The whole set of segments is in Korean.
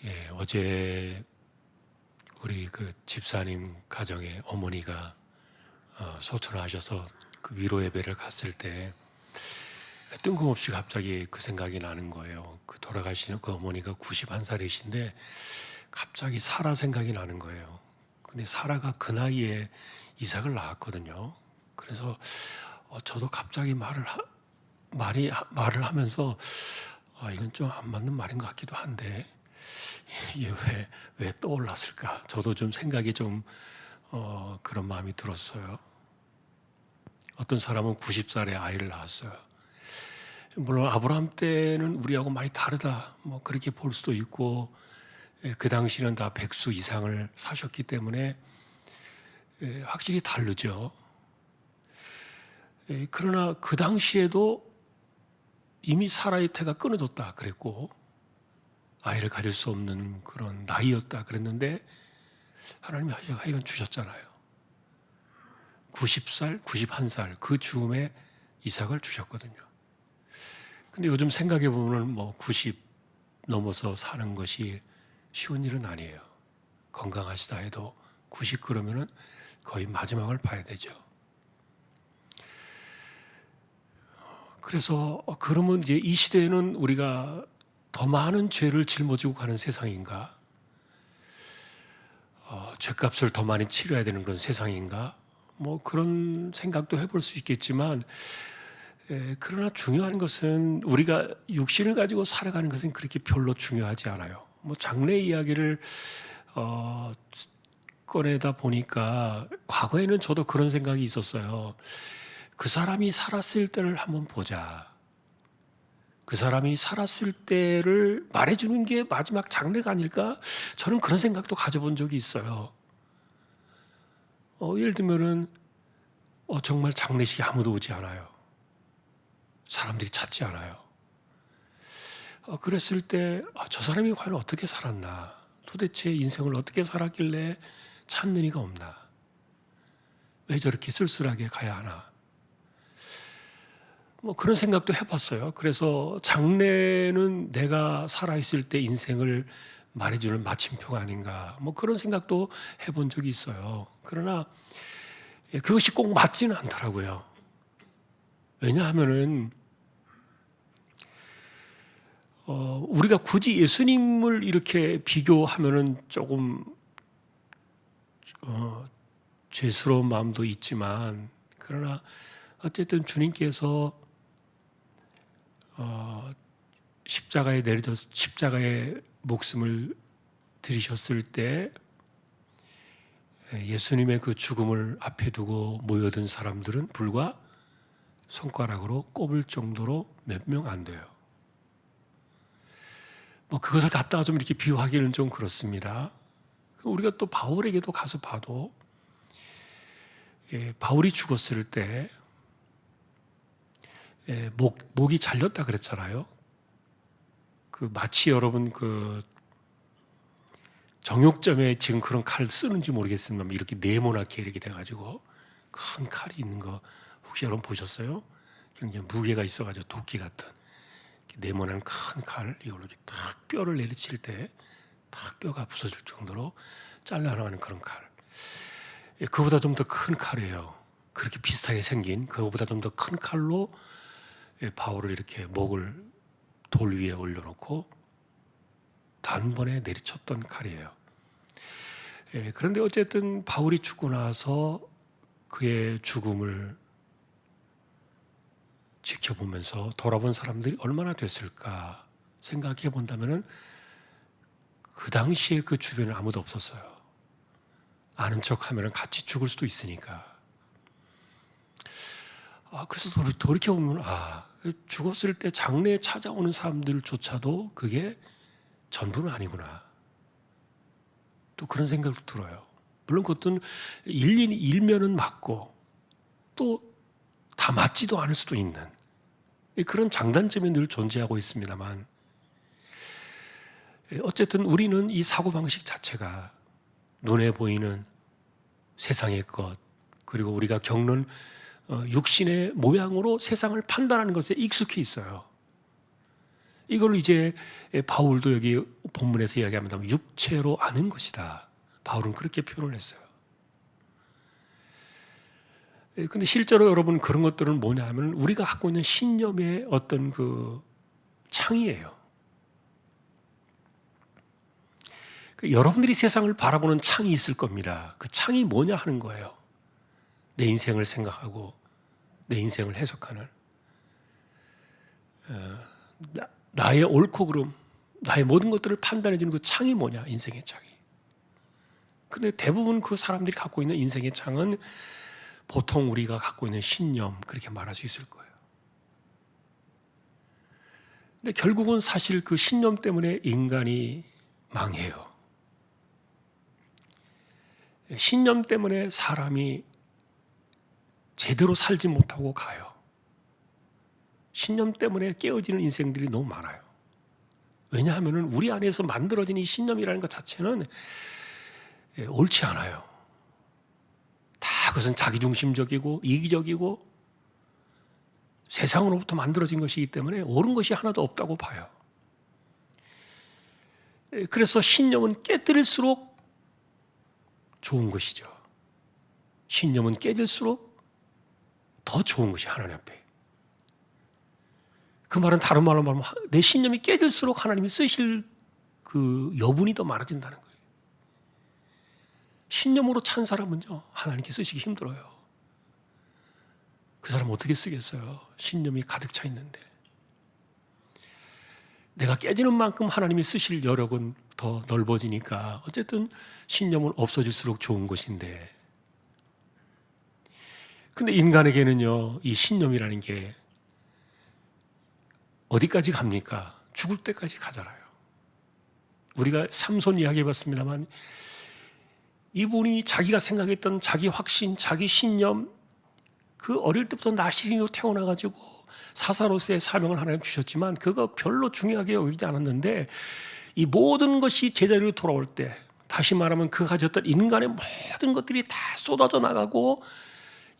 예, 어제 우리 그 집사님 가정의 어머니가 소천하셔서 그 위로 예배를 갔을 때 뜬금없이 갑자기 그 생각이 나는 거예요. 그 돌아가시는 그 어머니가 91살이신데 갑자기 사라 생각이 나는 거예요. 근데 사라가 그 나이에 이삭을 낳았거든요. 그래서 저도 갑자기 말을 하면서 이건 좀 안 맞는 말인 것 같기도 한데 이게 왜 떠올랐을까? 저도 좀 생각이 좀 그런 마음이 들었어요. 어떤 사람은 90살에 아이를 낳았어요. 물론 아브라함 때는 우리하고 많이 다르다, 뭐 그렇게 볼 수도 있고, 그 당시는 다 백수 이상을 사셨기 때문에 확실히 다르죠. 그러나 그 당시에도 이미 사라의 태가 끊어졌다 그랬고, 아이를 가질 수 없는 그런 나이였다 그랬는데 하나님이 하여간 주셨잖아요. 90살, 91살 그 즈음에 이삭을 주셨거든요. 근데 요즘 생각해 보면 뭐 90 넘어서 사는 것이 쉬운 일은 아니에요. 건강하시다 해도 90 그러면은 거의 마지막을 봐야 되죠. 그래서 그러면 이제 이 시대에는 우리가 더 많은 죄를 짊어지고 가는 세상인가? 죄값을 더 많이 치러야 되는 그런 세상인가? 뭐 그런 생각도 해볼 수 있겠지만, 그러나 중요한 것은 우리가 육신을 가지고 살아가는 것은 그렇게 별로 중요하지 않아요. 뭐 장래 이야기를 꺼내다 보니까 과거에는 저도 그런 생각이 있었어요. 그 사람이 살았을 때를 한번 보자. 그 사람이 살았을 때를 말해주는 게 마지막 장례가 아닐까? 저는 그런 생각도 가져본 적이 있어요. 예를 들면은 정말 장례식에 아무도 오지 않아요. 사람들이 찾지 않아요. 그랬을 때 저 사람이 과연 어떻게 살았나? 도대체 인생을 어떻게 살았길래 찾는 이가 없나? 왜 저렇게 쓸쓸하게 가야 하나? 뭐 그런 생각도 해봤어요. 그래서 장례는 내가 살아있을 때 인생을 말해주는 마침표가 아닌가. 뭐 그런 생각도 해본 적이 있어요. 그러나 그것이 꼭 맞지는 않더라고요. 왜냐하면은 우리가 굳이 예수님을 이렇게 비교하면은 조금 죄스러운 마음도 있지만, 그러나 어쨌든 주님께서 십자가에 십자가의 목숨을 들이셨을 때 예수님의 그 죽음을 앞에 두고 모여든 사람들은 불과 손가락으로 꼽을 정도로 몇 명 안 돼요. 뭐 그것을 갖다가 좀 이렇게 비유하기는 좀 그렇습니다. 우리가 또 바울에게도 가서 봐도 바울이 죽었을 때 목이 잘렸다 그랬잖아요. 그 마치 여러분 그 정육점에 지금 그런 칼 쓰는지 모르겠습니다. 이렇게 네모나게 이렇게 돼가지고 큰 칼이 있는 거 혹시 여러분 보셨어요? 굉장히 무게가 있어가지고 도끼 같은 네모난 큰 칼, 이걸로 이렇게 딱 뼈를 내리칠 때 딱 뼈가 부서질 정도로 잘라나가는 그런 칼. 그보다 좀 더 큰 칼이에요. 그렇게 비슷하게 생긴 그보다 좀 더 큰 칼로 바울을 이렇게 목을 돌 위에 올려놓고 단번에 내리쳤던 칼이에요. 그런데 어쨌든 바울이 죽고 나서 그의 죽음을 지켜보면서 돌아본 사람들이 얼마나 됐을까 생각해 본다면은 그 당시에 그 주변에 아무도 없었어요. 아는 척 하면 같이 죽을 수도 있으니까. 그래서 돌이켜보면 죽었을 때 장례에 찾아오는 사람들조차도 그게 전부는 아니구나. 또 그런 생각도 들어요. 물론 그것도 일일이 일면은 맞고 또 다 맞지도 않을 수도 있는 그런 장단점이 늘 존재하고 있습니다만, 어쨌든 우리는 이 사고방식 자체가 눈에 보이는 세상의 것, 그리고 우리가 겪는 육신의 모양으로 세상을 판단하는 것에 익숙해 있어요. 이걸 이제 바울도 여기 본문에서 이야기합니다. 육체로 아는 것이다. 바울은 그렇게 표현을 했어요. 근데 실제로 여러분 그런 것들은 뭐냐 하면 우리가 갖고 있는 신념의 어떤 그 창이에요. 여러분들이 세상을 바라보는 창이 있을 겁니다. 그 창이 뭐냐 하는 거예요. 내 인생을 생각하고 내 인생을 해석하는 나의 옳고 그름, 나의 모든 것들을 판단해 주는 그 창이 뭐냐, 인생의 창이. 근데 대부분 그 사람들이 갖고 있는 인생의 창은 보통 우리가 갖고 있는 신념, 그렇게 말할 수 있을 거예요. 근데 결국은 사실 그 신념 때문에 인간이 망해요. 신념 때문에 사람이 제대로 살지 못하고 가요. 신념 때문에 깨어지는 인생들이 너무 많아요. 왜냐하면 우리 안에서 만들어진 이 신념이라는 것 자체는 옳지 않아요. 다 그것은 자기중심적이고 이기적이고 세상으로부터 만들어진 것이기 때문에 옳은 것이 하나도 없다고 봐요. 그래서 신념은 깨뜨릴수록 좋은 것이죠. 신념은 깨질수록 더 좋은 것이 하나님 앞에. 그 말은 다른 말로 말하면 내 신념이 깨질수록 하나님이 쓰실 그 여분이 더 많아진다는 거예요. 신념으로 찬 사람은요, 하나님께 쓰시기 힘들어요. 그 사람 어떻게 쓰겠어요? 신념이 가득 차 있는데. 내가 깨지는 만큼 하나님이 쓰실 여력은 더 넓어지니까 어쨌든 신념은 없어질수록 좋은 것인데, 근데 인간에게는요, 이 신념이라는 게 어디까지 갑니까? 죽을 때까지 가잖아요. 우리가 삼손 이야기해봤습니다만 이분이 자기가 생각했던 자기 확신, 자기 신념, 그 어릴 때부터 나시린으로 태어나가지고 사사로서의 사명을 하나님 주셨지만 그거 별로 중요하게 여기지 않았는데 이 모든 것이 제자리로 돌아올 때, 다시 말하면 그 가졌던 인간의 모든 것들이 다 쏟아져 나가고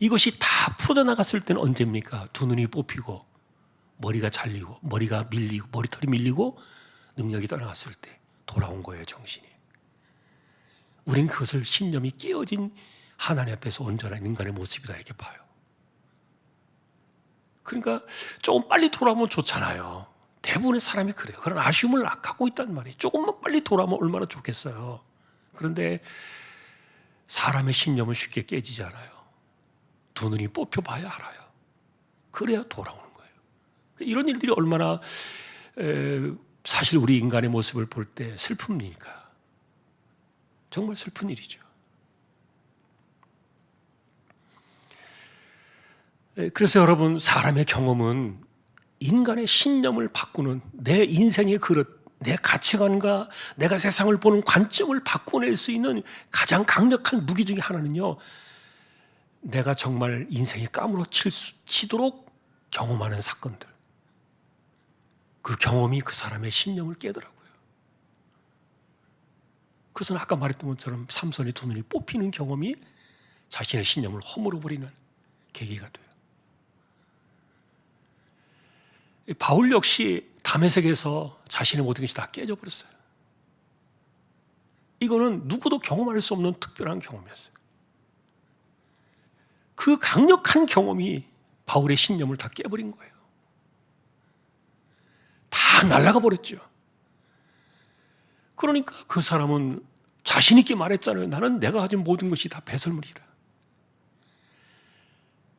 이것이 다 풀어나갔을 때는 언제입니까? 두 눈이 뽑히고 머리가 잘리고 머리가 밀리고 머리털이 밀리고 능력이 떠나갔을 때 돌아온 거예요, 정신이. 우린 그것을 신념이 깨어진 하나님 앞에서 온전한 인간의 모습이다 이렇게 봐요. 그러니까 조금 빨리 돌아오면 좋잖아요. 대부분의 사람이 그래요. 그런 아쉬움을 갖고 있단 말이에요. 조금만 빨리 돌아오면 얼마나 좋겠어요. 그런데 사람의 신념은 쉽게 깨지지 않아요. 두 눈이 뽑혀봐야 알아요. 그래야 돌아오는 거예요. 이런 일들이 얼마나 사실 우리 인간의 모습을 볼 때 슬픕니까? 정말 슬픈 일이죠. 그래서 여러분, 사람의 경험은 인간의 신념을 바꾸는, 내 인생의 그릇, 내 가치관과 내가 세상을 보는 관점을 바꿔낼 수 있는 가장 강력한 무기 중에 하나는요, 내가 정말 인생이 까무러치도록 경험하는 사건들, 그 경험이 그 사람의 신념을 깨더라고요. 그것은 아까 말했던 것처럼 삼손의 두 눈이 뽑히는 경험이 자신의 신념을 허물어버리는 계기가 돼요. 바울 역시 다메섹에서 자신의 모든 것이 다 깨져버렸어요. 이거는 누구도 경험할 수 없는 특별한 경험이었어요. 그 강력한 경험이 바울의 신념을 다 깨버린 거예요. 다 날아가 버렸죠. 그러니까 그 사람은 자신 있게 말했잖아요. 나는 내가 가진 모든 것이 다 배설물이다.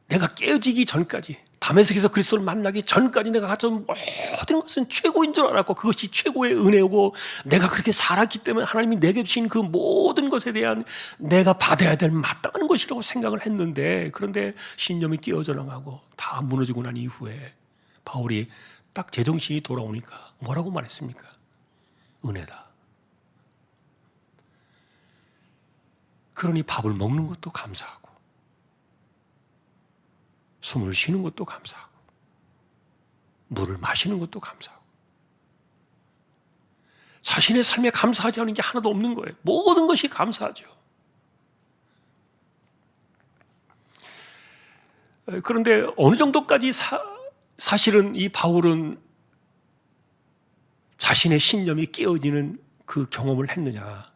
내가 깨어지기 전까지, 다메섹에서 그리스도를 만나기 전까지 내가 가진 모든 것은 최고인 줄 알았고 그것이 최고의 은혜고 내가 그렇게 살았기 때문에 하나님이 내게 주신 그 모든 것에 대한 내가 받아야 될 마땅한 것이라고 생각을 했는데, 그런데 신념이 깨어져 나가고 다 무너지고 난 이후에 바울이 딱 제정신이 돌아오니까 뭐라고 말했습니까? 은혜다. 그러니 밥을 먹는 것도 감사하고 숨을 쉬는 것도 감사하고 물을 마시는 것도 감사하고 자신의 삶에 감사하지 않은 게 하나도 없는 거예요. 모든 것이 감사하죠. 그런데 어느 정도까지 사실은 이 바울은 자신의 신념이 깨어지는 그 경험을 했느냐?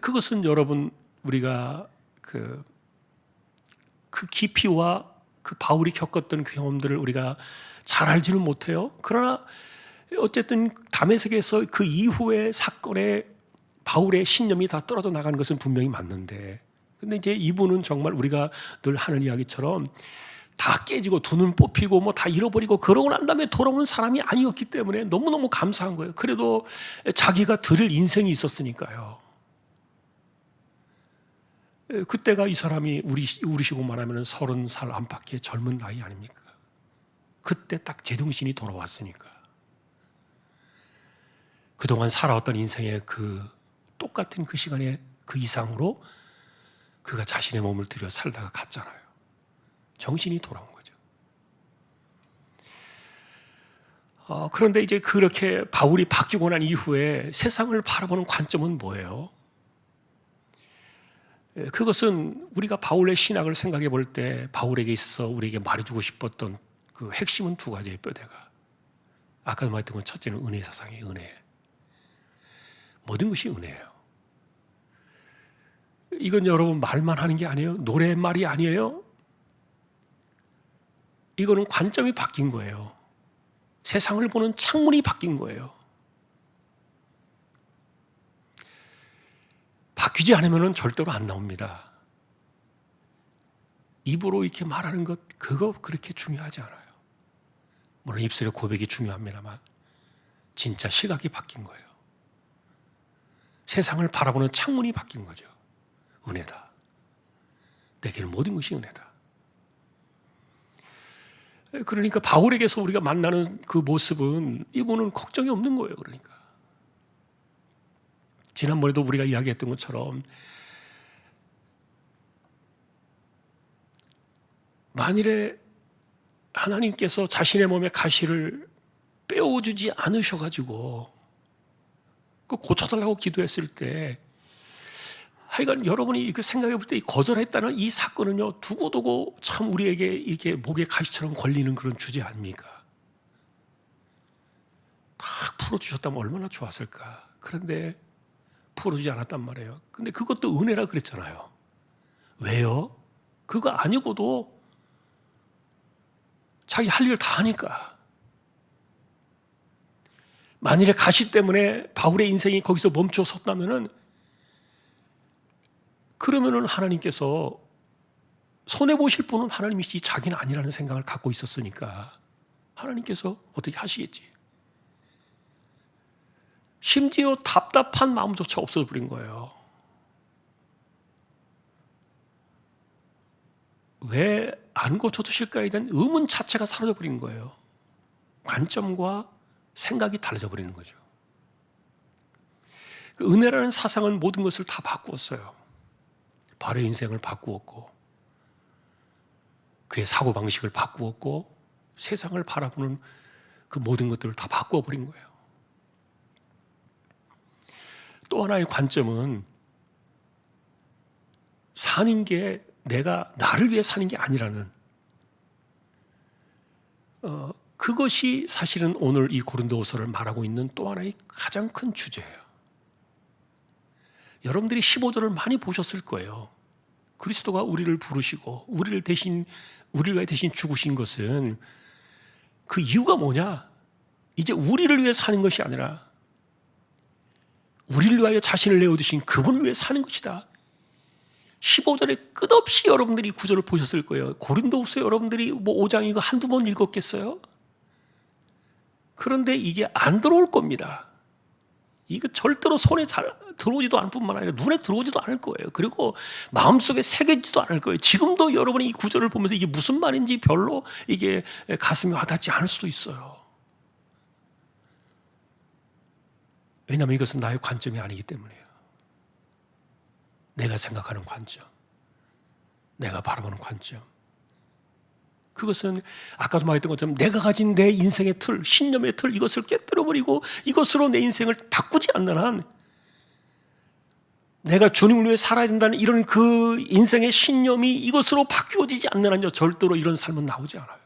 그것은 여러분 우리가 그 깊이와 그 바울이 겪었던 그 경험들을 우리가 잘 알지는 못해요. 그러나 어쨌든 다메섹에서 그 이후의 사건에 바울의 신념이 다 떨어져 나가는 것은 분명히 맞는데, 근데 이제 이분은 정말 우리가 늘 하는 이야기처럼 다 깨지고 두 눈 뽑히고 뭐 다 잃어버리고 그러고 난 다음에 돌아오는 사람이 아니었기 때문에 너무너무 감사한 거예요. 그래도 자기가 들을 인생이 있었으니까요. 그때가 이 사람이 우리시고 말하면 30살 안팎의 젊은 나이 아닙니까? 그때 딱 제정신이 돌아왔으니까. 그동안 살아왔던 인생의 그 똑같은 그 시간에 그 이상으로 그가 자신의 몸을 들여 살다가 갔잖아요. 정신이 돌아온 거죠. 그런데 이제 그렇게 바울이 바뀌고 난 이후에 세상을 바라보는 관점은 뭐예요? 그것은 우리가 바울의 신학을 생각해 볼 때 바울에게 있어 우리에게 말해주고 싶었던 그 핵심은 두 가지의 뼈대가. 아까도 말했던 건 첫째는 은혜 사상이에요. 은혜. 모든 것이 은혜예요. 이건 여러분 말만 하는 게 아니에요. 노랫말이 아니에요. 이거는 관점이 바뀐 거예요. 세상을 보는 창문이 바뀐 거예요. 바뀌지 않으면 절대로 안 나옵니다. 입으로 이렇게 말하는 것, 그거 그렇게 중요하지 않아요. 물론 입술의 고백이 중요합니다만 진짜 시각이 바뀐 거예요. 세상을 바라보는 창문이 바뀐 거죠. 은혜다. 내게는 모든 것이 은혜다. 그러니까 바울에게서 우리가 만나는 그 모습은 이분은 걱정이 없는 거예요. 그러니까 지난번에도 우리가 이야기했던 것처럼 만일에 하나님께서 자신의 몸에 가시를 빼어주지 않으셔가지고 그 고쳐달라고 기도했을 때, 하여간 여러분이 이렇게 생각해 볼 때 거절했다는 이 사건은요, 두고두고 참 우리에게 이렇게 목에 가시처럼 걸리는 그런 주제 아닙니까? 다 풀어주셨다면 얼마나 좋았을까. 그런데 풀어주지 않았단 말이에요. 근데 그것도 은혜라 그랬잖아요. 왜요? 그거 아니고도 자기 할 일을 다 하니까. 만일에 가시 때문에 바울의 인생이 거기서 멈춰 섰다면은, 그러면은 하나님께서 손해보실 분은 하나님이시지 자기는 아니라는 생각을 갖고 있었으니까 하나님께서 어떻게 하시겠지. 심지어 답답한 마음조차 없어져 버린 거예요. 왜 안 고쳐주실까에 대한 의문 자체가 사라져 버린 거예요. 관점과 생각이 달라져 버리는 거죠. 그 은혜라는 사상은 모든 것을 다 바꾸었어요. 바울의 인생을 바꾸었고, 그의 사고방식을 바꾸었고, 세상을 바라보는 그 모든 것들을 다 바꾸어 버린 거예요. 또 하나의 관점은 사는 게 내가 나를 위해 사는 게 아니라는, 그것이 사실은 오늘 이 고린도후서를 말하고 있는 또 하나의 가장 큰 주제예요. 여러분들이 15절을 많이 보셨을 거예요. 그리스도가 우리를 부르시고 우리를 위해 대신 죽으신 것은 그 이유가 뭐냐? 이제 우리를 위해 사는 것이 아니라 우리를 위하여 자신을 내어두신 그분을 위해 사는 것이다. 15절에 끝없이 여러분들이 구절을 보셨을 거예요. 고린도후서 여러분들이 뭐 5장 이거 한두 번 읽었겠어요? 그런데 이게 안 들어올 겁니다. 이거 절대로 손에 잘 들어오지도 않을 뿐만 아니라 눈에 들어오지도 않을 거예요. 그리고 마음속에 새겨지지도 않을 거예요. 지금도 여러분이 이 구절을 보면서 이게 무슨 말인지 별로 이게 가슴에 와닿지 않을 수도 있어요. 왜냐하면 이것은 나의 관점이 아니기 때문이에요. 내가 생각하는 관점, 내가 바라보는 관점, 그것은 아까도 말했던 것처럼 내가 가진 내 인생의 틀, 신념의 틀, 이것을 깨뜨려버리고 이것으로 내 인생을 바꾸지 않는 한, 내가 주님을 위해 살아야 된다는 이런 그 인생의 신념이 이것으로 바뀌어지지 않는 한요, 절대로 이런 삶은 나오지 않아요.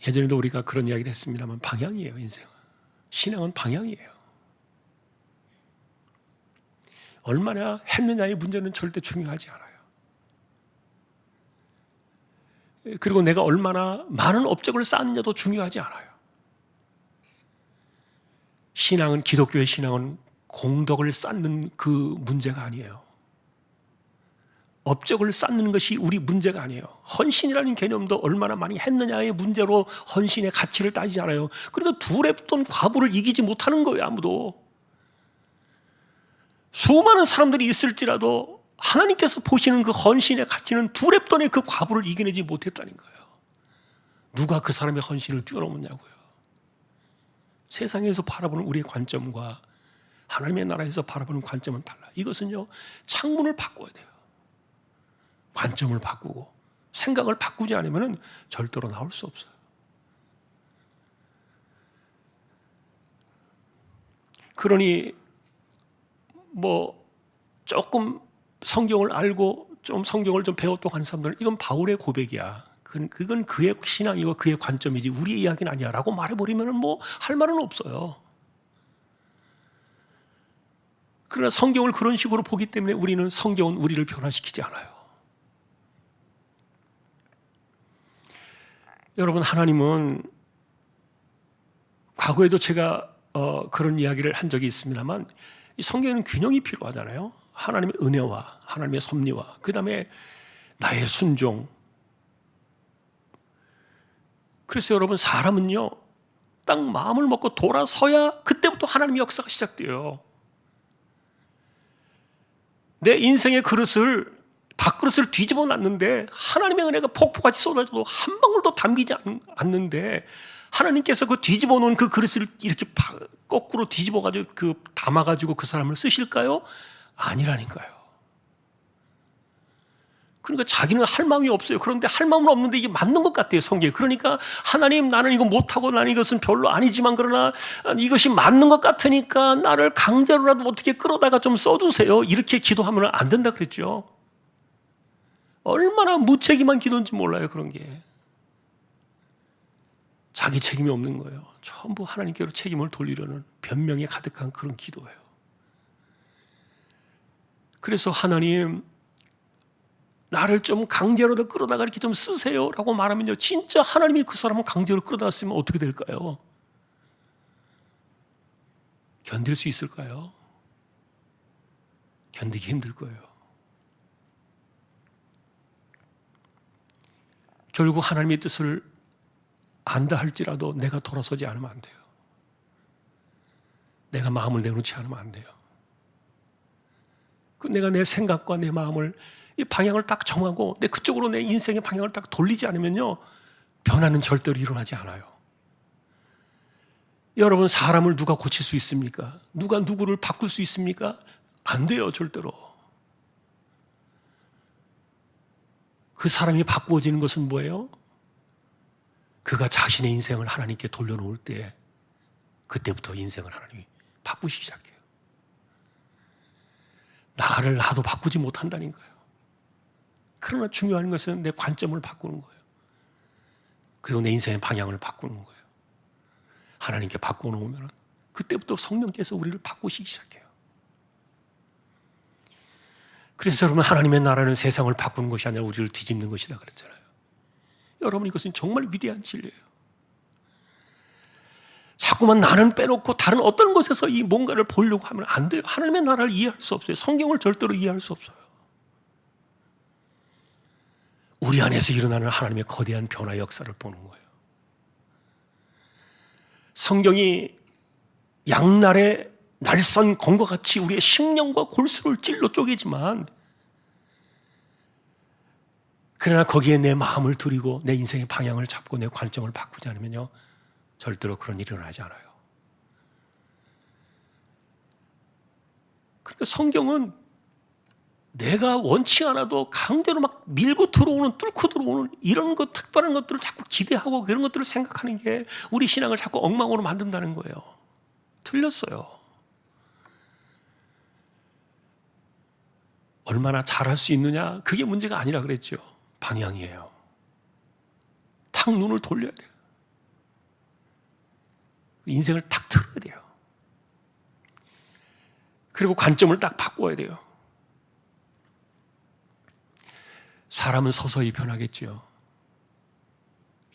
예전에도 우리가 그런 이야기를 했습니다만 방향이에요. 인생은. 신앙은 방향이에요. 얼마나 했느냐의 문제는 절대 중요하지 않아요. 그리고 내가 얼마나 많은 업적을 쌓느냐도 중요하지 않아요. 신앙은, 기독교의 신앙은 공덕을 쌓는 그 문제가 아니에요. 업적을 쌓는 것이 우리 문제가 아니에요. 헌신이라는 개념도 얼마나 많이 했느냐의 문제로 헌신의 가치를 따지잖아요. 그러니까 둘에 붙던 과부를 이기지 못하는 거예요, 아무도. 수많은 사람들이 있을지라도 하나님께서 보시는 그 헌신의 가치는 둘에 붙던 그 과부를 이겨내지 못했다는 거예요. 누가 그 사람의 헌신을 뛰어넘었냐고요. 세상에서 바라보는 우리의 관점과 하나님의 나라에서 바라보는 관점은 달라요. 이것은요, 창문을 바꿔야 돼요. 관점을 바꾸고 생각을 바꾸지 않으면 절대로 나올 수 없어요. 그러니 조금 성경을 알고 좀 성경을 좀 배웠다고 하는 사람들은 이건 바울의 고백이야. 그건 그의 신앙이고 그의 관점이지 우리의 이야기는 아니야 라고 말해버리면 할 말은 없어요. 그러나 성경을 그런 식으로 보기 때문에 우리는 성경은 우리를 변화시키지 않아요. 여러분, 하나님은 과거에도 제가 그런 이야기를 한 적이 있습니다만 이 성경에는 균형이 필요하잖아요. 하나님의 은혜와 하나님의 섭리와 그 다음에 나의 순종. 그래서 여러분, 사람은요 딱 마음을 먹고 돌아서야 그때부터 하나님의 역사가 시작돼요. 내 인생의 밥그릇을 뒤집어 놨는데 하나님의 은혜가 폭포같이 쏟아져도 한 방울도 담기지 않는데 하나님께서 그 뒤집어 놓은 그 그릇을 이렇게 거꾸로 뒤집어가지고 담아가지고 그 사람을 쓰실까요? 아니라니까요. 그러니까 자기는 할 마음이 없어요. 그런데 할 마음은 없는데 이게 맞는 것 같아요, 성경에. 그러니까 하나님, 나는 이거 못하고 나는 이것은 별로 아니지만 그러나 이것이 맞는 것 같으니까 나를 강제로라도 어떻게 끌어다가 좀 써주세요. 이렇게 기도하면 안 된다 그랬죠. 얼마나 무책임한 기도인지 몰라요, 그런 게. 자기 책임이 없는 거예요. 전부 하나님께로 책임을 돌리려는 변명이 가득한 그런 기도예요. 그래서 하나님, 나를 좀 강제로도 끌어다가 이렇게 좀 쓰세요 라고 말하면요, 진짜 하나님이 그 사람을 강제로 끌어다가 쓰면 어떻게 될까요? 견딜 수 있을까요? 견디기 힘들 거예요. 결국 하나님의 뜻을 안다 할지라도 내가 돌아서지 않으면 안 돼요. 내가 마음을 내놓지 않으면 안 돼요. 내가 내 생각과 내 마음을 이 방향을 딱 정하고 그쪽으로 내 인생의 방향을 딱 돌리지 않으면요, 변화는 절대로 일어나지 않아요. 여러분, 사람을 누가 고칠 수 있습니까? 누가 누구를 바꿀 수 있습니까? 안 돼요, 절대로. 그 사람이 바꾸어지는 것은 뭐예요? 그가 자신의 인생을 하나님께 돌려놓을 때, 그때부터 인생을 하나님이 바꾸시기 시작해요. 나도 바꾸지 못한다는 거예요. 그러나 중요한 것은 내 관점을 바꾸는 거예요. 그리고 내 인생의 방향을 바꾸는 거예요. 하나님께 바꿔놓으면 그때부터 성령께서 우리를 바꾸시기 시작해요. 그래서 여러분, 하나님의 나라는 세상을 바꾸는 것이 아니라 우리를 뒤집는 것이다 그랬잖아요. 여러분, 이것은 정말 위대한 진리예요. 자꾸만 나는 빼놓고 다른 어떤 곳에서 이 뭔가를 보려고 하면 안 돼요. 하나님의 나라를 이해할 수 없어요. 성경을 절대로 이해할 수 없어요. 우리 안에서 일어나는 하나님의 거대한 변화 역사를 보는 거예요. 성경이 양날의 날선 검과 같이 우리의 심령과 골수를 찔러 쪼개지만, 그러나 거기에 내 마음을 들이고 내 인생의 방향을 잡고 내 관점을 바꾸지 않으면요, 절대로 그런 일이 일어나지 않아요. 그러니까 성경은 내가 원치 않아도 강제로 막 밀고 들어오는, 뚫고 들어오는 이런 것, 특별한 것들을 자꾸 기대하고 그런 것들을 생각하는 게 우리 신앙을 자꾸 엉망으로 만든다는 거예요. 틀렸어요. 얼마나 잘할 수 있느냐, 그게 문제가 아니라 그랬죠. 방향이에요. 탁 눈을 돌려야 돼요. 인생을 딱 틀어야 돼요. 그리고 관점을 딱 바꿔야 돼요. 사람은 서서히 변하겠죠.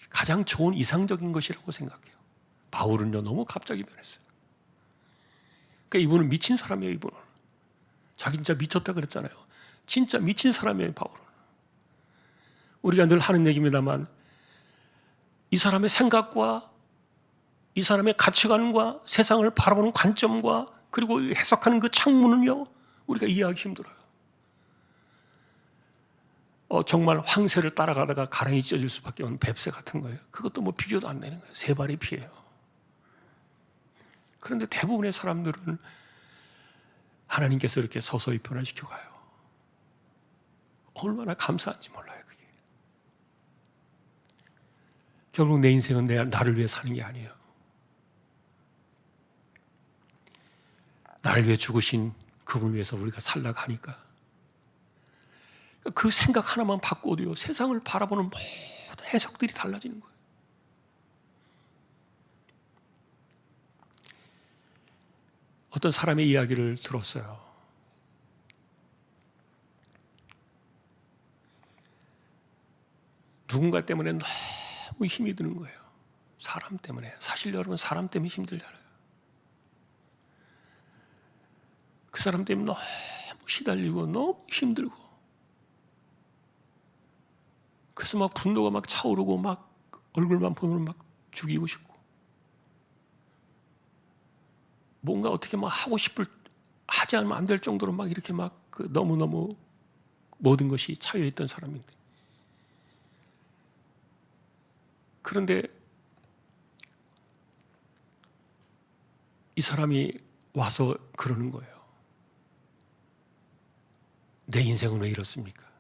가장 좋은 이상적인 것이라고 생각해요. 바울은요, 너무 갑자기 변했어요. 그러니까 이분은 미친 사람이에요, 이분은. 자기 진짜 미쳤다 그랬잖아요. 진짜 미친 사람이에요, 바울은. 우리가 늘 하는 얘기입니다만, 이 사람의 생각과 이 사람의 가치관과 세상을 바라보는 관점과 그리고 해석하는 그 창문은요, 우리가 이해하기 힘들어요. 정말 황새를 따라가다가 가랑이 찢어질 수밖에 없는 뱁새 같은 거예요. 그것도 뭐 비교도 안 되는 거예요. 세 발의 피예요. 그런데 대부분의 사람들은 하나님께서 이렇게 서서히 변화시켜 가요. 얼마나 감사한지 몰라요, 그게. 결국 내 인생은 나를 위해 사는 게 아니에요. 나를 위해 죽으신 그분을 위해서 우리가 살라고 하니까 그 생각 하나만 바꿔도요, 세상을 바라보는 모든 해석들이 달라지는 거예요. 어떤 사람의 이야기를 들었어요. 누군가 때문에 너무 힘이 드는 거예요. 사람 때문에. 사실 여러분, 사람 때문에 힘들잖아요. 그 사람 때문에 너무 시달리고 너무 힘들고, 그래서 막 분노가 막 차오르고 막 얼굴만 보면 막 죽이고 싶고, 뭔가 어떻게 막 하지 않으면 안 될 정도로 막 이렇게 막 너무너무 모든 것이 차여있던 사람인데, 그런데 이 사람이 와서 그러는 거예요. 내 인생은 왜 이렇습니까?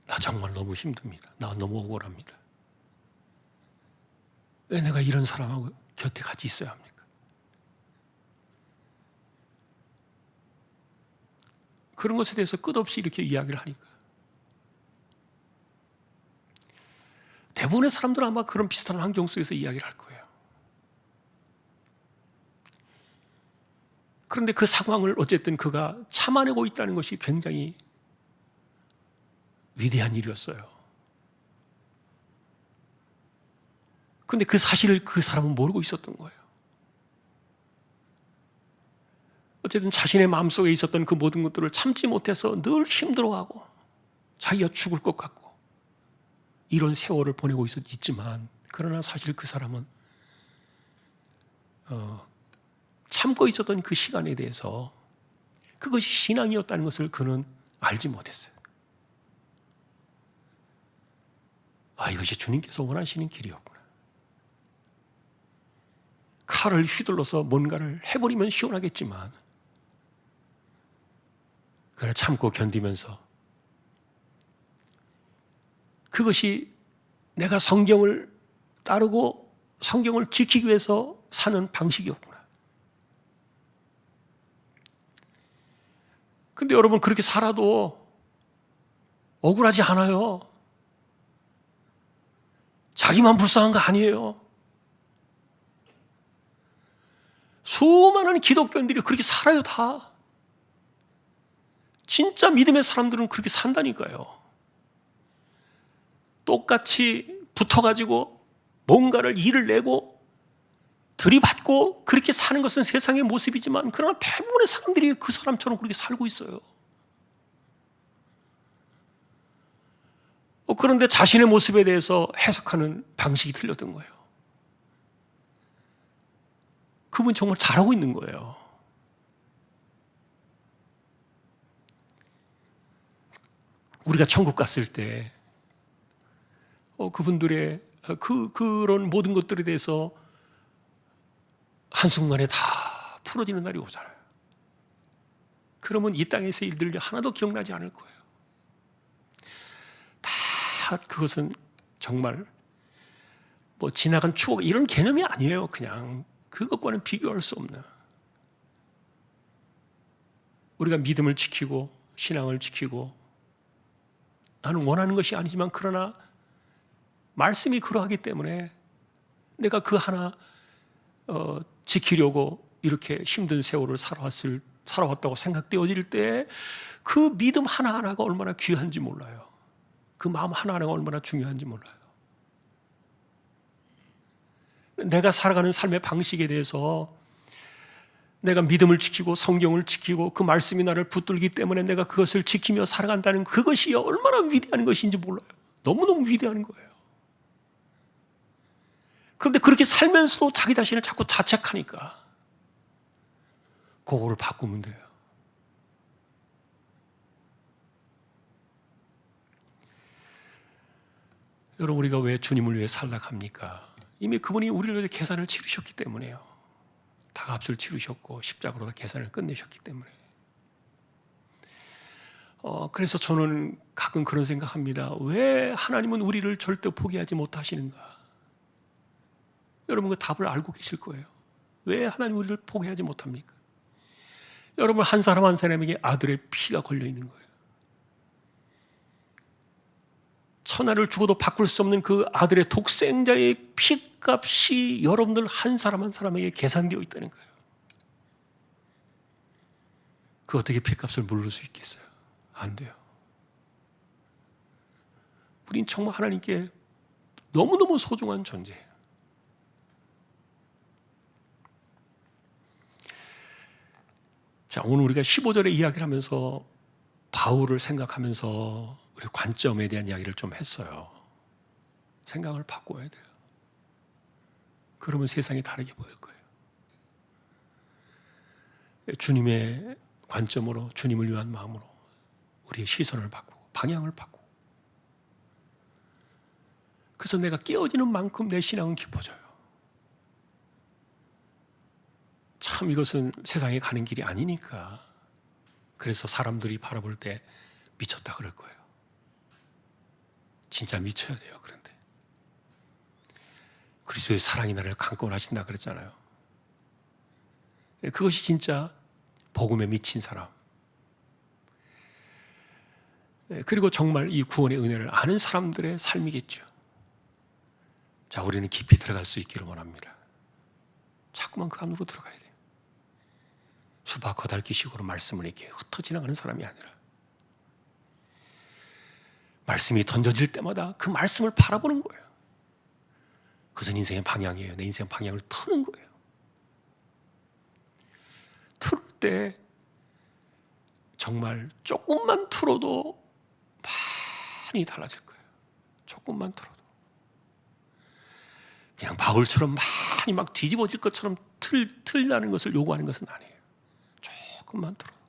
나 정말 너무 힘듭니다. 나 너무 억울합니다. 왜 내가 이런 사람하고 곁에 같이 있어야 합니까? 그런 것에 대해서 끝없이 이렇게 이야기를 하니까 대부분의 사람들은 아마 그런 비슷한 환경 속에서 이야기를 할 거예요. 그런데 그 상황을 어쨌든 그가 참아내고 있다는 것이 굉장히 위대한 일이었어요. 그런데 그 사실을 그 사람은 모르고 있었던 거예요. 어쨌든 자신의 마음속에 있었던 그 모든 것들을 참지 못해서 늘 힘들어하고 자기가 죽을 것 같고 이런 세월을 보내고 있지만, 그러나 사실 그 사람은 참고 있었던 그 시간에 대해서 그것이 신앙이었다는 것을 그는 알지 못했어요. 이것이 주님께서 원하시는 길이었구나. 칼을 휘둘러서 뭔가를 해버리면 시원하겠지만, 그걸 참고 견디면서 그것이 내가 성경을 따르고 성경을 지키기 위해서 사는 방식이었구나. 근데 여러분, 그렇게 살아도 억울하지 않아요. 자기만 불쌍한 거 아니에요. 수많은 기독교인들이 그렇게 살아요, 다. 진짜 믿음의 사람들은 그렇게 산다니까요. 똑같이 붙어가지고 뭔가를 일을 내고 들이받고 그렇게 사는 것은 세상의 모습이지만, 그러나 대부분의 사람들이 그 사람처럼 그렇게 살고 있어요. 그런데 자신의 모습에 대해서 해석하는 방식이 틀렸던 거예요. 그분 정말 잘하고 있는 거예요. 우리가 천국 갔을 때 그분들의 그런 모든 것들에 대해서 한순간에 다 풀어지는 날이 오잖아요. 그러면 이 땅에서의 일들이 하나도 기억나지 않을 거예요. 다 그것은 정말 뭐 지나간 추억, 이런 개념이 아니에요. 그냥 그것과는 비교할 수 없는, 우리가 믿음을 지키고 신앙을 지키고, 나는 원하는 것이 아니지만 그러나 말씀이 그러하기 때문에 내가 그 하나 지키려고 이렇게 힘든 세월을 살아왔다고 생각되어질 때 그 믿음 하나하나가 얼마나 귀한지 몰라요. 그 마음 하나하나가 얼마나 중요한지 몰라요. 내가 살아가는 삶의 방식에 대해서 내가 믿음을 지키고 성경을 지키고 그 말씀이 나를 붙들기 때문에 내가 그것을 지키며 살아간다는 그것이 얼마나 위대한 것인지 몰라요. 너무너무 위대한 거예요. 그런데 그렇게 살면서도 자기 자신을 자꾸 자책하니까 그거를 바꾸면 돼요. 여러분, 우리가 왜 주님을 위해 살라고 합니까? 이미 그분이 우리를 위해서 계산을 치르셨기 때문에요. 다 값을 치르셨고 십자가로 다 계산을 끝내셨기 때문에. 그래서 저는 가끔 그런 생각합니다. 왜 하나님은 우리를 절대 포기하지 못하시는가? 여러분 그 답을 알고 계실 거예요. 왜 하나님 우리를 포기하지 못합니까? 여러분 한 사람 한 사람에게 아들의 피가 걸려 있는 거예요. 천하를 죽어도 바꿀 수 없는 그 아들의 독생자의 피값이 여러분들 한 사람 한 사람에게 계산되어 있다는 거예요. 그 어떻게 피값을 물을 수 있겠어요? 안 돼요. 우린 정말 하나님께 너무너무 소중한 존재예요. 자, 오늘 우리가 15절의 이야기를 하면서 바울을 생각하면서 우리 관점에 대한 이야기를 좀 했어요. 생각을 바꿔야 돼요. 그러면 세상이 다르게 보일 거예요. 주님의 관점으로, 주님을 위한 마음으로 우리의 시선을 바꾸고 방향을 바꾸고, 그래서 내가 깨어지는 만큼 내 신앙은 깊어져요. 참 이것은 세상에 가는 길이 아니니까. 그래서 사람들이 바라볼 때 미쳤다 그럴 거예요. 진짜 미쳐야 돼요. 그런데 그리스도의 사랑이 나를 강권하신다 그랬잖아요. 그것이 진짜 복음에 미친 사람, 그리고 정말 이 구원의 은혜를 아는 사람들의 삶이겠죠. 자, 우리는 깊이 들어갈 수 있기를 원합니다. 자꾸만 그 안으로 들어가야 돼요. 수박 거달기식으로 말씀을 이렇게 흩어 지나가는 사람이 아니라 말씀이 던져질 때마다 그 말씀을 바라보는 거예요. 그것은 인생의 방향이에요. 내 인생 방향을 트는 거예요. 틀을 때 정말 조금만 틀어도 많이 달라질 거예요. 조금만 틀어도. 그냥 바울처럼 많이 막 뒤집어질 것처럼 틀라는 것을 요구하는 것은 아니에요. 조금만 틀어도.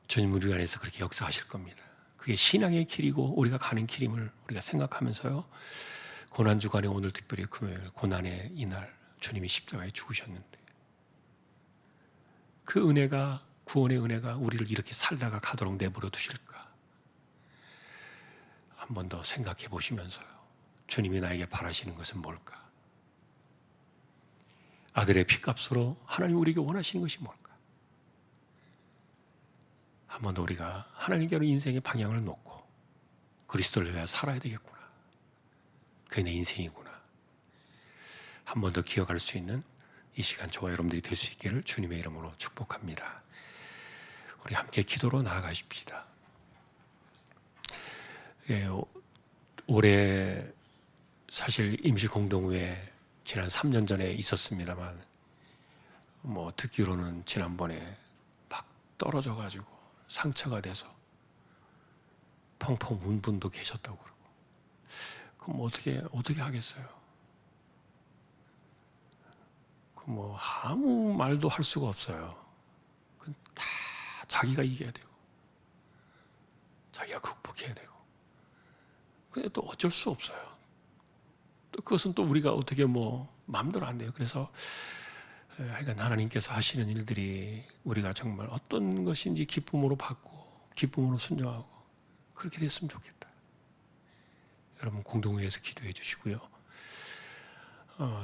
주님 우리 안에서 그렇게 역사하실 겁니다. 그게 신앙의 길이고 우리가 가는 길임을 우리가 생각하면서요. 고난주간에 오늘 특별히 금요일 고난의 이날 주님이 십자가에 죽으셨는데 그 은혜가, 구원의 은혜가 우리를 이렇게 살다가 가도록 내버려 두실까? 한 번 더 생각해 보시면서요. 주님이 나에게 바라시는 것은 뭘까? 아들의 피값으로 하나님 우리에게 원하시는 것이 뭘까? 한 번 더 우리가 하나님께로 인생의 방향을 놓고 그리스도를 위해 살아야 되겠구나. 그게 내 인생이구나. 한 번 더 기억할 수 있는 이 시간 저와 여러분들이 될 수 있기를 주님의 이름으로 축복합니다. 우리 함께 기도로 나아가십시다. 예, 올해 사실 임시공동회 지난 3년 전에 있었습니다만 듣기로는 지난번에 막 떨어져가지고 상처가 돼서 펑펑 운 분도 계셨다고 그러고, 그럼 어떻게 하겠어요? 아무 말도 할 수가 없어요. 그건 다 자기가 이겨야 되고 자기가 극복해야 되고, 근데 또 어쩔 수 없어요. 또 그것은 또 우리가 어떻게 마음대로 안 돼요. 그래서 하여간 하나님께서 하시는 일들이 우리가 정말 어떤 것인지 기쁨으로 받고 기쁨으로 순종하고 그렇게 됐으면 좋겠다. 여러분 공동회에서 기도해 주시고요.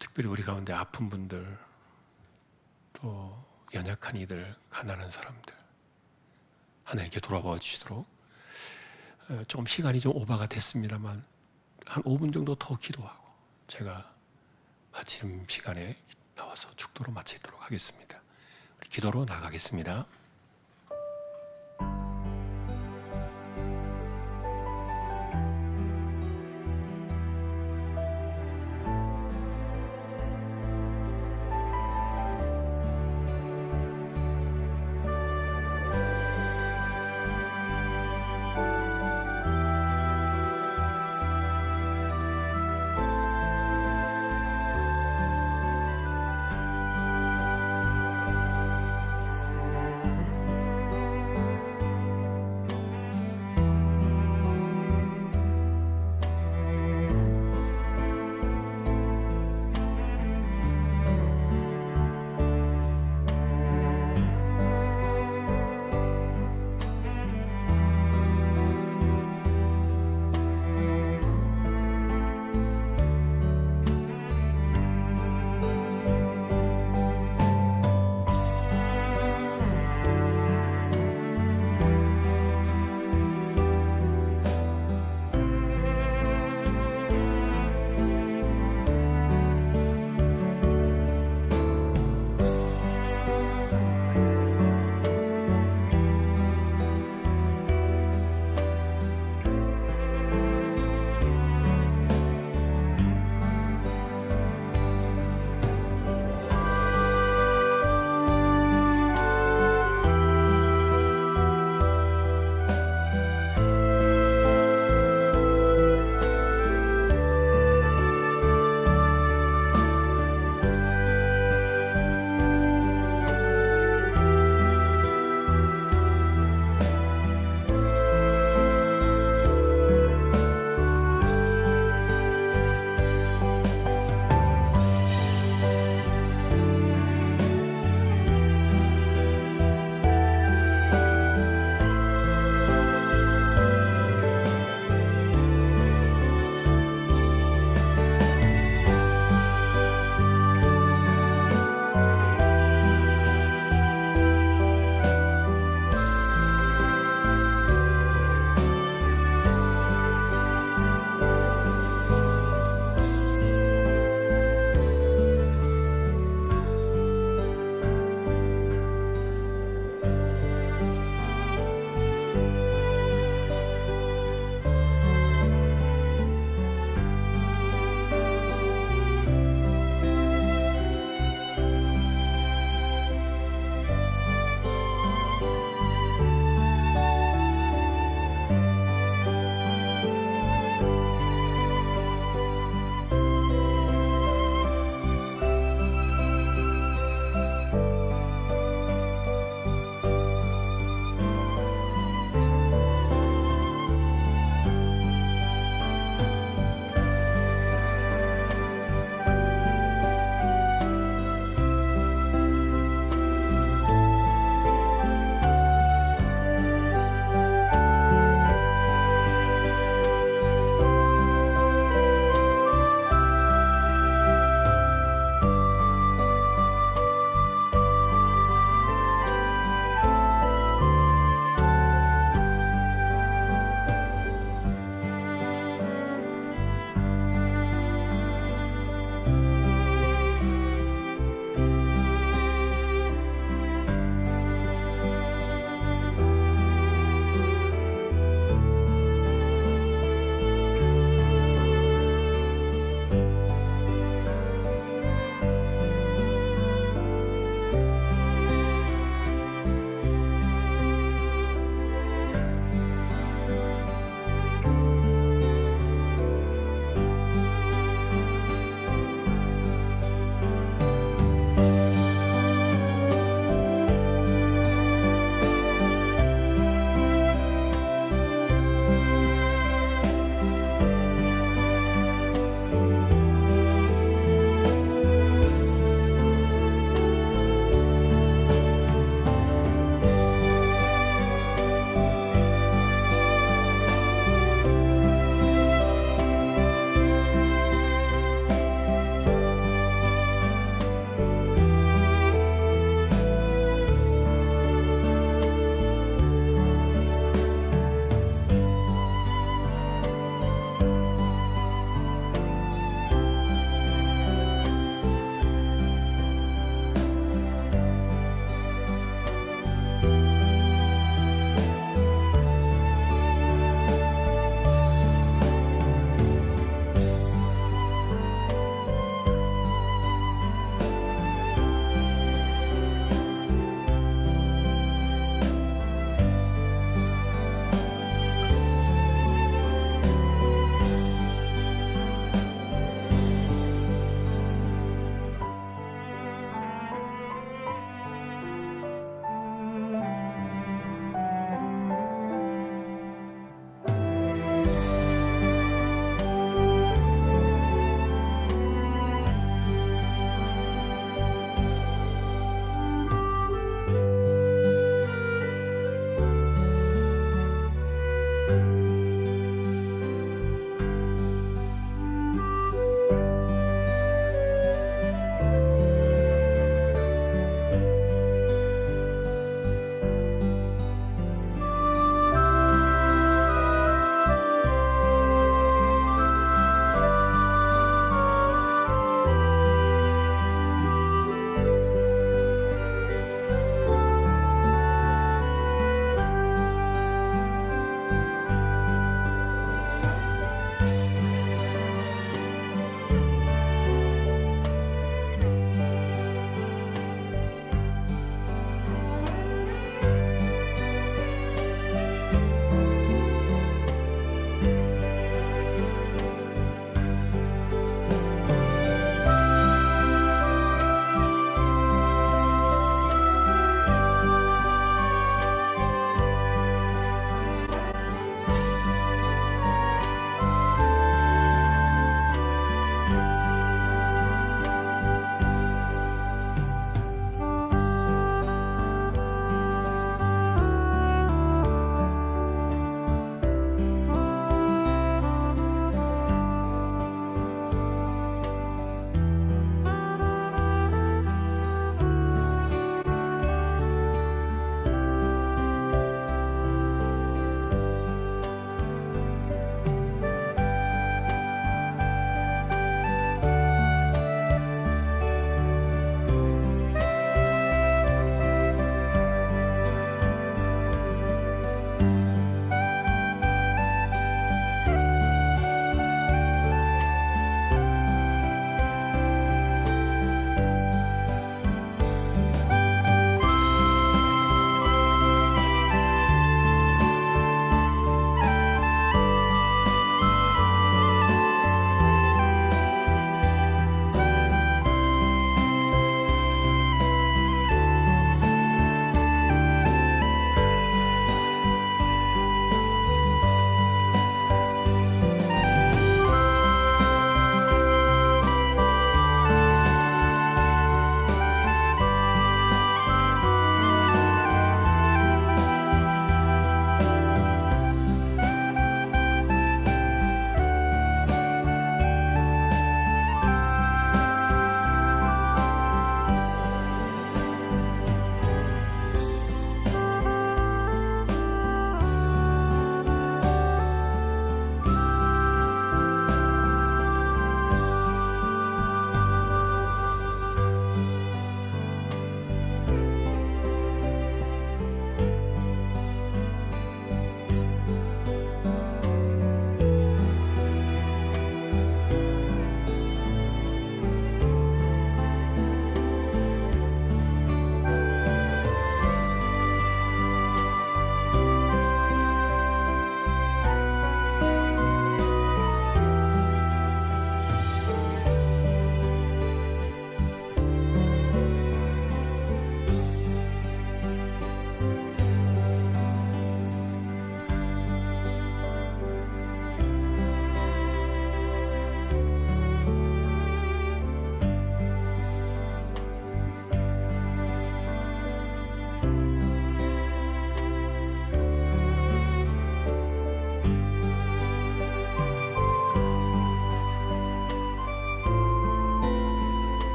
특별히 우리 가운데 아픈 분들, 또 연약한 이들, 가난한 사람들 하나님께 돌아봐 주시도록, 조금 시간이 좀 오바가 됐습니다만 한 5분 정도 더 기도하고 제가 마침 시간에 나와서 축도로 마치도록 하겠습니다. 우리 기도로 나가겠습니다.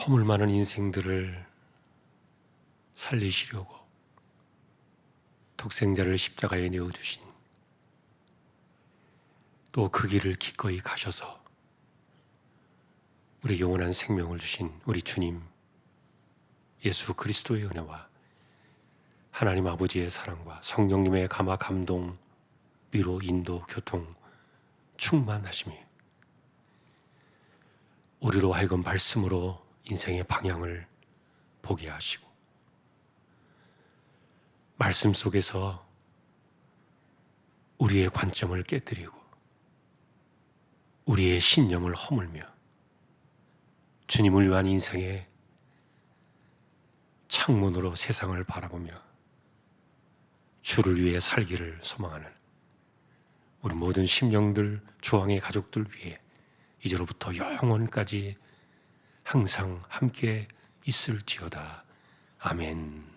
허물 많은 인생들을 살리시려고 독생자를 십자가에 내어주신, 또 그 길을 기꺼이 가셔서 우리에게 영원한 생명을 주신 우리 주님 예수 그리스도의 은혜와 하나님 아버지의 사랑과 성령님의 감화 감동, 위로, 인도, 교통, 충만하심이 우리로 하여금 말씀으로 인생의 방향을 보게 하시고, 말씀 속에서 우리의 관점을 깨뜨리고 우리의 신념을 허물며 주님을 위한 인생의 창문으로 세상을 바라보며 주를 위해 살기를 소망하는 우리 모든 심령들, 주왕의 가족들 위해 이제로부터 영원까지 항상 함께 있을지어다. 아멘.